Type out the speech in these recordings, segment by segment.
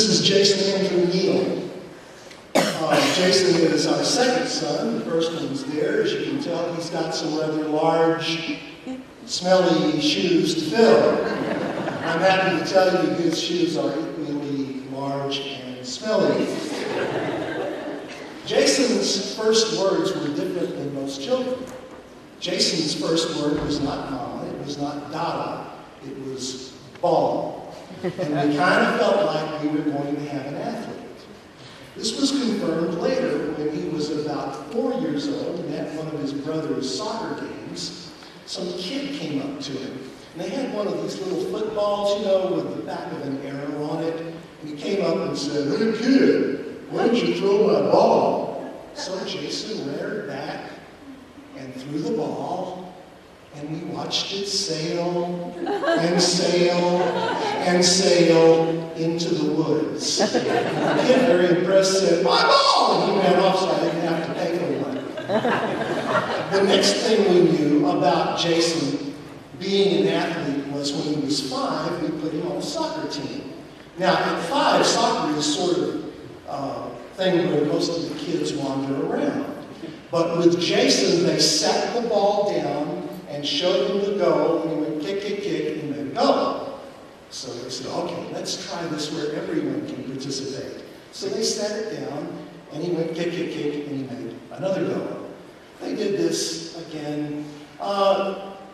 This is Jason Andrew Neill. Jason is our second son. The first one's there. As you can tell, he's got some rather large, smelly shoes to fill. I'm happy to tell you his shoes are equally large and smelly. Jason's first words were different than most children. Jason's first word was not mama, it was not dada, it was ball. And we kind of felt like we were going to have an athlete. This was confirmed later when he was about 4 years old and at one of his brother's soccer games. Some kid came up to him. And they had one of these little footballs, you know, with the back of an arrow on it. And he came up and said, "Hey kid, why don't you throw my ball?" So Jason reared back and threw the ball. And we watched it sail and sail and sail into the woods. The kid, very impressed, said, "My ball!" And he ran off so I didn't have to pay for one. The next thing we knew about Jason being an athlete was when he was 5, we put him on a soccer team. Now, at 5, soccer is sort of a thing where most of the kids wander around. But with Jason, they sat the ball down and showed him the goal, and he went kick, kick, kick, and then go. So they said, "Okay, let's try this where everyone can participate." So they sat it down, and he went kick, kick, kick, and he made another goal. They did this again.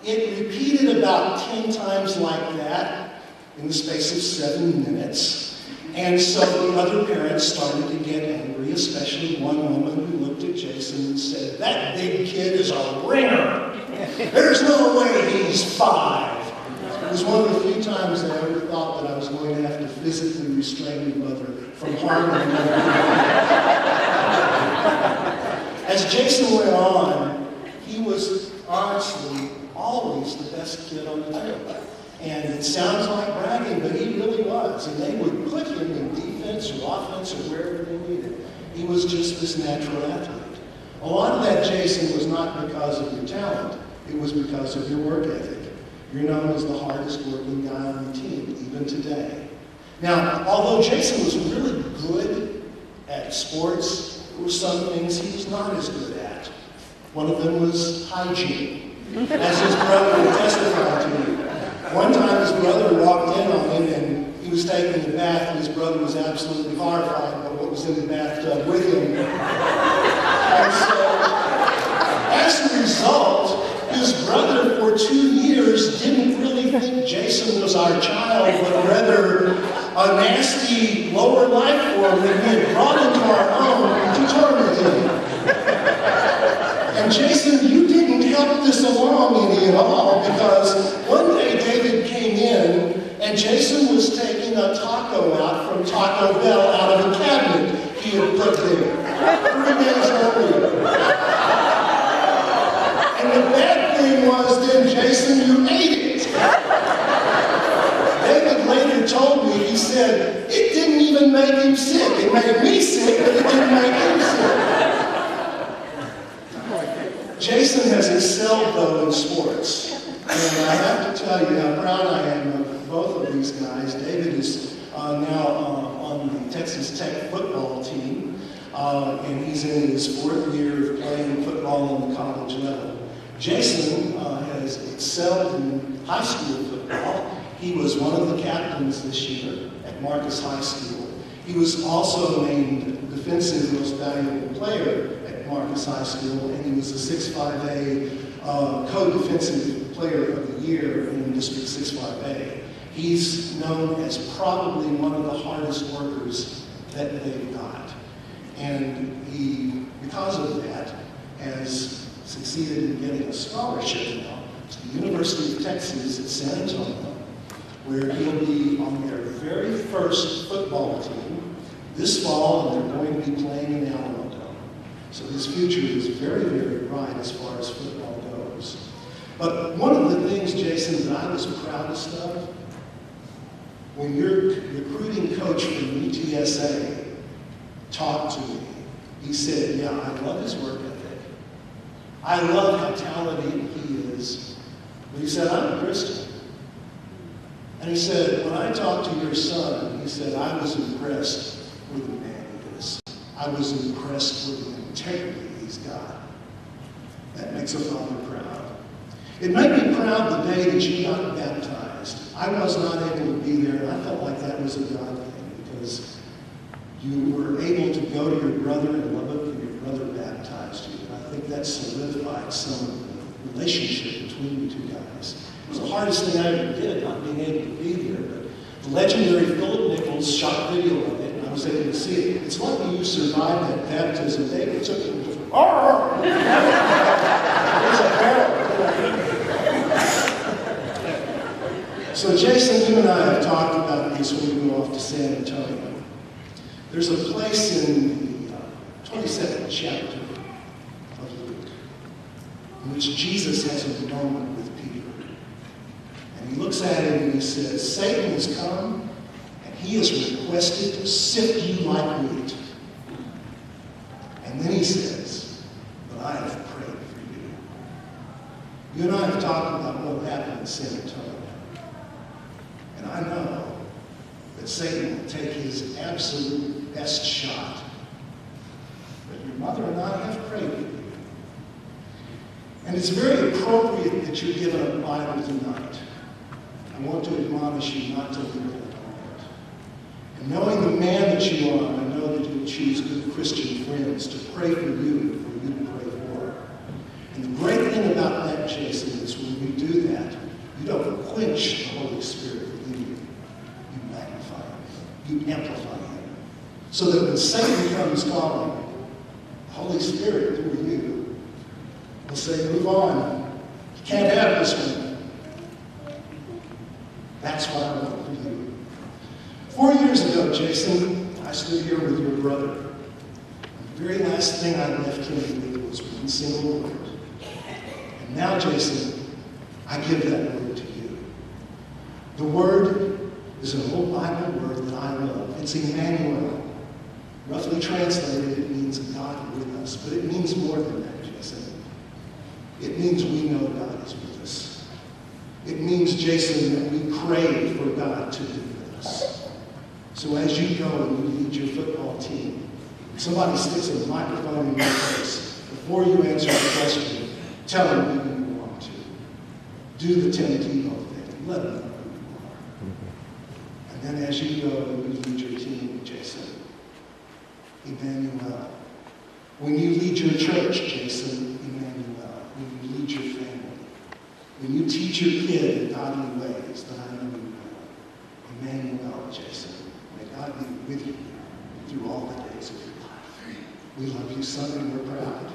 It repeated about 10 times like that in the space of 7 minutes. And so the other parents started to get angry, especially one woman who looked at Jason and said, "That big kid is a ringer. There's no way he's 5. It was one of the few times I ever thought that I was going to have to physically restrain my mother from harming another kid. As Jason went on, he was honestly always the best kid on the team. And it sounds like bragging, but he really was. And they would put him in defense or offense or wherever they needed. He was just this natural athlete. A lot of that, Jason, was not because of your talent. It was because of your work ethic. You're known as the hardest working guy on the team, even today. Now, although Jason was really good at sports, there were some things he was not as good at. One of them was hygiene, as his brother would testify to me. One time his brother walked in on him and he was taking a bath and his brother was absolutely horrified by what was in the bathtub with him. And so, as a result, his brother for 2 years didn't really think Jason was our child, but rather a nasty lower life form that we had brought into our home to torment him. And Jason, you didn't help this along any at all, because one day David came in and Jason was taking a taco out from Taco Bell out of a cabinet he had put there 3 days earlier. And the bad thing was then, Jason, you ate it. David later told me, he said, it didn't even make him sick. It made me sick, but it didn't make him sick. Jason has excelled, though, in sports. And I have to tell you how proud I am of both of these guys. David is now on the Texas Tech football team, and he's in his 4th year of playing football on the college level. Jason has excelled in high school football. He was one of the captains this year at Marcus High School. He was also named Defensive Most Valuable Player at Marcus High School, and he was a 6'5" co-defensive player of the year in District 6'5". He's known as probably one of the hardest workers that they've got. And he, because of that, has succeeded in getting a scholarship now to the University of Texas at San Antonio, where he'll be on their very first football team this fall, and they're going to be playing in Alamo. So his future is very, very bright as far as football goes. But one of the things, Jason, that I was proudest of, when your recruiting coach from UTSA talked to me, he said, yeah, I love his work ethic. I love how talented he is. But he said, I'm a Christian. And he said, when I talked to your son, he said, I was impressed with the man he is. I was impressed with the integrity he's got. That makes a father proud. It made me proud the day that you got baptized. I was not able to be there, and I felt like that was a God thing, because you were able to go to your brother in Lubbock, and your brother baptized you. And I think that solidified some of the relationship between you two guys. It was the hardest thing I ever did, not being able to be there. But the legendary Philip Nichols shot video of it, and I was able to see it. It's lucky you survived that baptism. David took it and just went, "Arr!" It's a barrel. So Jason, you and I have talked about this when we go off to San Antonio. There's a place in the 22nd chapter of Luke in which Jesus has a moment with Peter. And he looks at him and he says, Satan has come and he has requested to sift you like wheat. And then he says, but I have prayed for you. You and I have talked about what happened in San Antonio. And I know that Satan will take his absolute best shot. But your mother and I have prayed for you. And it's very appropriate that you're given a Bible tonight. I want to admonish you not to leave it at home. And knowing the man that you are, I know that you'll choose good Christian friends to pray for you and for you to pray for. And the great thing about that, Jason, is when you do that, you don't quench the Holy Spirit within you. You magnify him. You amplify him. So that when Satan comes calling, the Holy Spirit through you will say, move on. You can't have this one. That's what I want for you. 4 years ago, Jason, I stood here with your brother. The very last thing I left him with was one single word. And now, Jason, I give that word to you. The word is an old Bible word that I love. It's Emmanuel. Roughly translated, it means God with us. But it means more than that, Jason. It means we know God is with us. It means, Jason, that we crave for God to be with us. So as you go and you lead your football team, somebody sticks a microphone in your face. Before you answer the question, tell them who you want to. Do the Tim Tebow thing. Let them know who you are. And then as you go and you lead your team, Jason, Emmanuel. When you lead your church, Jason, Emmanuel. When you lead your family. When you teach your kid in godly ways that I know you will. Emmanuel, Jason. May God be with you through all the days of your life. We love you, son, and we're proud.